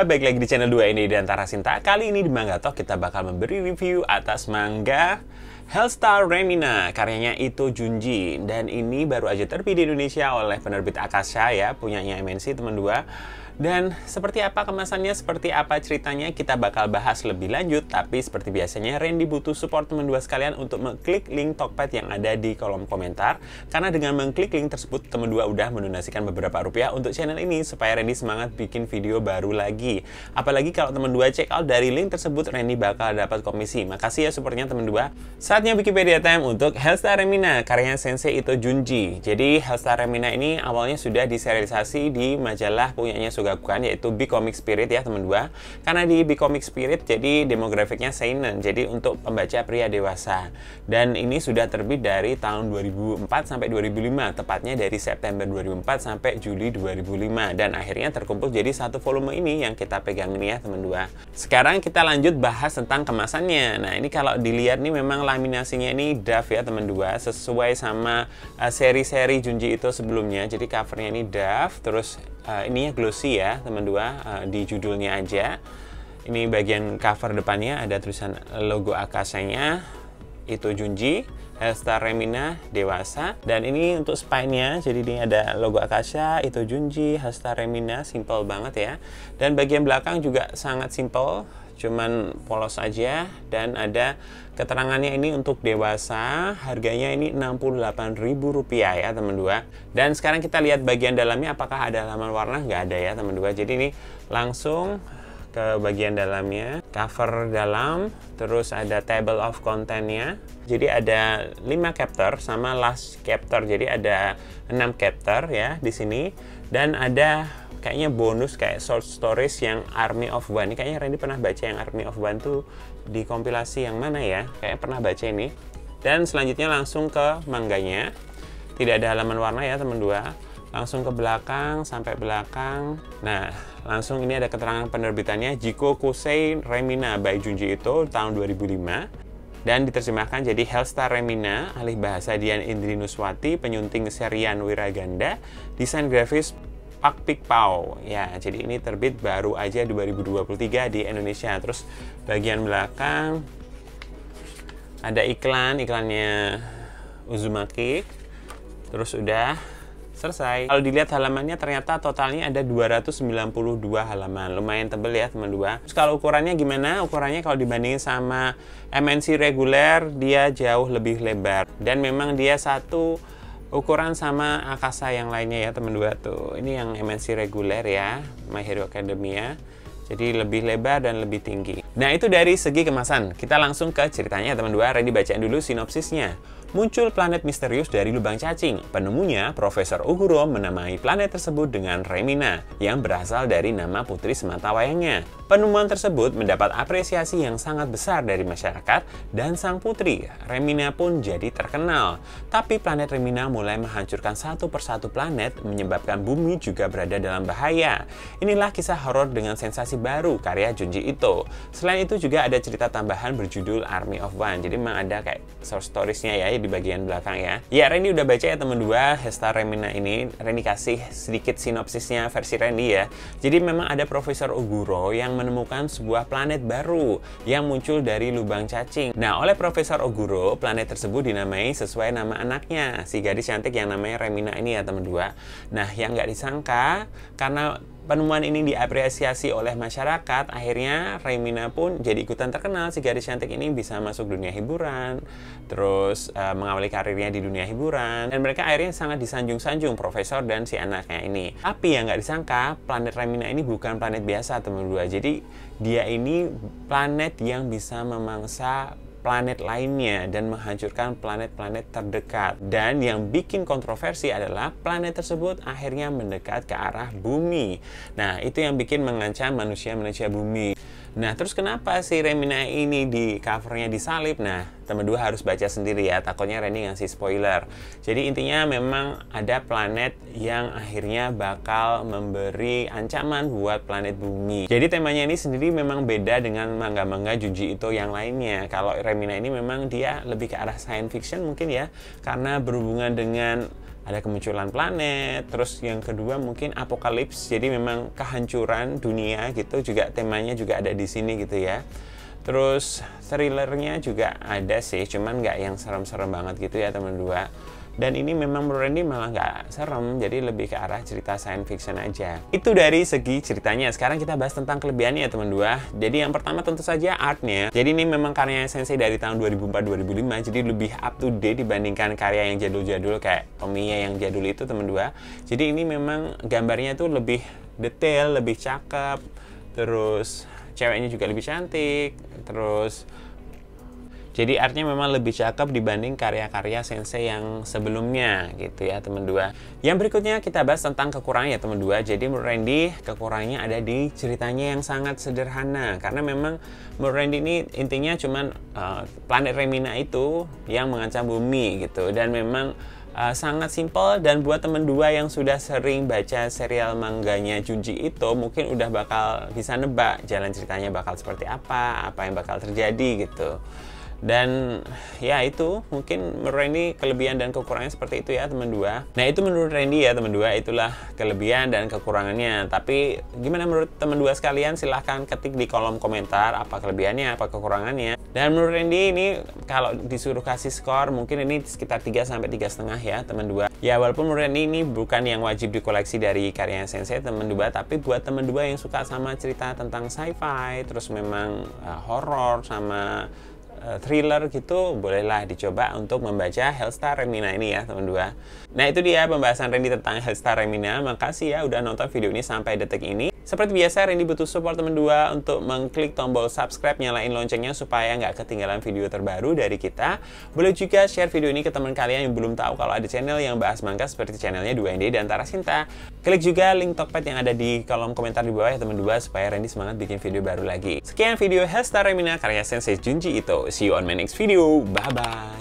2, baik lagi di channel 2 ini dan Tara Sinta. Kali ini di Manga Talk kita bakal memberi review atas manga Hellstar Remina, karyanya Ito Junji. Dan ini baru aja terbit di Indonesia oleh penerbit Akasha ya, punyanya MNC teman 2. Dan seperti apa kemasannya, seperti apa ceritanya, kita bakal bahas lebih lanjut. Tapi seperti biasanya, Randy butuh support teman 2 sekalian untuk mengklik link Tokped yang ada di kolom komentar. Karena dengan mengklik link tersebut, teman 2 udah mendonasikan beberapa rupiah untuk channel ini, supaya Randy semangat bikin video baru lagi. Apalagi kalau teman 2 check out dari link tersebut, Randy bakal dapat komisi. Makasih ya supportnya teman 2. Saatnya Wikipedia time untuk Hellstar Remina, karyanya Sensei Ito Junji. Jadi Hellstar Remina ini awalnya sudah diserialisasi di majalah punyanya Shogakukan, yaitu Big Comic Spirit ya teman 2. Karena di Big Comic Spirit jadi demografiknya seinen, jadi untuk pembaca pria dewasa. Dan ini sudah terbit dari tahun 2004 sampai 2005, tepatnya dari September 2004 sampai Juli 2005. Dan akhirnya terkumpul jadi satu volume ini yang kita pegang ini ya teman 2. Sekarang kita lanjut bahas tentang kemasannya. Nah ini kalau dilihat nih memang laminasinya ini DAF ya teman 2, sesuai sama seri-seri Junji Ito sebelumnya. Jadi covernya ini DAF, terus ininya glossy ya teman 2, di judulnya aja. Ini bagian cover depannya ada tulisan logo Akasha-nya Ito Junji, Hellstar Remina dewasa. Dan ini untuk spine-nya, jadi ini ada logo Akasha, Ito Junji, Hellstar Remina, simple banget ya. Dan bagian belakang juga sangat simple, cuman polos aja. Dan ada keterangannya ini untuk dewasa, harganya ini Rp68.000 ya teman 2. Dan sekarang kita lihat bagian dalamnya, apakah ada halaman warna? Nggak ada ya teman 2. Jadi ini langsung ke bagian dalamnya, cover dalam, terus ada table of content-nya. Jadi ada 5 chapter sama last chapter, jadi ada 6 chapter ya di sini. Dan ada kayaknya bonus kayak short stories yang Army of One. Ini kayaknya Randy pernah baca yang Army of One tuh di kompilasi yang mana ya? Kayaknya pernah baca ini. Dan selanjutnya langsung ke mangganya. Tidak ada halaman warna ya teman 2. Langsung ke belakang sampai belakang. Nah, langsung ini ada keterangan penerbitannya Jiko Kusei Remina by Junji Ito tahun 2005. Dan diterjemahkan jadi Hellstar Remina, alih bahasa Dian Indrinuswati, penyunting serian Wiraganda, desain grafis Pak Pikpau. Ya, jadi ini terbit baru aja 2023 di Indonesia. Terus bagian belakang ada iklannya Uzumaki. Terus udah selesai. Kalau dilihat halamannya ternyata totalnya ada 292 halaman. Lumayan tebel ya teman 2. Terus kalau ukurannya gimana? Ukurannya kalau dibandingin sama MNC reguler, dia jauh lebih lebar. Dan memang dia satu ukuran sama Akasha yang lainnya ya teman 2 tuh. Ini yang MNC reguler ya, My Hero Academia. Jadi lebih lebar dan lebih tinggi. Nah itu dari segi kemasan. Kita langsung ke ceritanya teman 2. Ready bacain dulu sinopsisnya. Muncul planet misterius dari lubang cacing. Penemunya, Profesor Oguro, menamai planet tersebut dengan Remina, yang berasal dari nama putri sematawayangnya. Penemuan tersebut mendapat apresiasi yang sangat besar dari masyarakat, dan sang putri, Remina pun jadi terkenal. Tapi planet Remina mulai menghancurkan satu persatu planet, menyebabkan bumi juga berada dalam bahaya. Inilah kisah horor dengan sensasi baru karya Junji Ito. Selain itu juga ada cerita tambahan berjudul Army of One. Jadi memang ada kayak short stories-nya ya di bagian belakang ya. Ya, Randy udah baca ya teman 2 Hellstar Remina ini. Randy kasih sedikit sinopsisnya versi Randy ya. Jadi memang ada Profesor Oguro yang menemukan sebuah planet baru yang muncul dari lubang cacing. Nah, oleh Profesor Oguro, planet tersebut dinamai sesuai nama anaknya, si gadis cantik yang namanya Remina ini ya teman 2. Nah, yang nggak disangka karena penemuan ini diapresiasi oleh masyarakat, akhirnya Remina pun jadi ikutan terkenal. Si gadis cantik ini bisa masuk dunia hiburan, terus mengawali karirnya di dunia hiburan, dan mereka akhirnya sangat disanjung-sanjung Profesor dan si anaknya ini. Tapi yang nggak disangka, planet Remina ini bukan planet biasa teman 2. Jadi dia ini planet yang bisa memangsa planet lainnya dan menghancurkan planet-planet terdekat. Dan yang bikin kontroversi adalah planet tersebut akhirnya mendekat ke arah bumi. Nah, itu yang bikin mengancam manusia-manusia bumi. Nah, terus kenapa si Remina ini di covernya disalib? Nah, teman 2 harus baca sendiri ya, takutnya Randy ngasih spoiler. Jadi intinya memang ada planet yang akhirnya bakal memberi ancaman buat planet bumi. Jadi temanya ini sendiri memang beda dengan manga-manga Junji Ito yang lainnya. Kalau Remina ini memang dia lebih ke arah science fiction mungkin ya, karena berhubungan dengan ada kemunculan planet, terus yang kedua mungkin apokalips, jadi memang kehancuran dunia gitu, juga temanya juga ada di sini gitu ya. Terus thrillernya juga ada sih, cuman nggak yang serem-serem banget gitu ya teman dua. Dan ini memang menurut Randy malah nggak serem, jadi lebih ke arah cerita science fiction aja. Itu dari segi ceritanya. Sekarang kita bahas tentang kelebihannya ya teman dua. Jadi yang pertama tentu saja artnya. Jadi ini memang karya Sensei dari tahun 2004-2005, jadi lebih up to date dibandingkan karya yang jadul-jadul kayak Omiya yang jadul itu teman dua. Jadi ini memang gambarnya tuh lebih detail, lebih cakep, terus ceweknya juga lebih cantik, terus jadi artnya memang lebih cakep dibanding karya-karya Sensei yang sebelumnya gitu ya teman dua. Yang berikutnya kita bahas tentang kekurangannya teman dua. Jadi menurut Randy kekurangannya ada di ceritanya yang sangat sederhana, karena memang menurut Randy ini intinya cuman planet Remina itu yang mengancam bumi gitu, dan memang sangat simpel. Dan buat temen dua yang sudah sering baca serial mangganya Junji itu mungkin udah bakal bisa nebak jalan ceritanya bakal seperti apa yang bakal terjadi gitu. Dan ya itu mungkin menurut Randy kelebihan dan kekurangannya seperti itu ya teman dua. Nah itu menurut Randy ya teman dua, itulah kelebihan dan kekurangannya. Tapi gimana menurut teman dua sekalian, silahkan ketik di kolom komentar apa kelebihannya, apa kekurangannya. Dan menurut Randy ini kalau disuruh kasih skor mungkin ini sekitar 3-3,5 ya teman dua. Ya walaupun menurut Randy ini bukan yang wajib dikoleksi dari karya Sensei teman dua, tapi buat teman dua yang suka sama cerita tentang sci-fi, terus memang horror sama thriller gitu, bolehlah dicoba untuk membaca Hellstar Remina ini ya teman dua. Nah itu dia pembahasan Randy tentang Hellstar Remina. Makasih ya udah nonton video ini sampai detik ini. Seperti biasa Randy butuh support teman dua untuk mengklik tombol subscribe, nyalain loncengnya supaya nggak ketinggalan video terbaru dari kita. Boleh juga share video ini ke teman kalian yang belum tahu kalau ada channel yang bahas manga seperti channelnya 2ND dan Tarasinta. Klik juga link Tokped yang ada di kolom komentar di bawah ya teman dua, supaya Randy semangat bikin video baru lagi. Sekian video Hellstar Remina karya Sensei Junji Ito. See you on my next video. Bye-bye.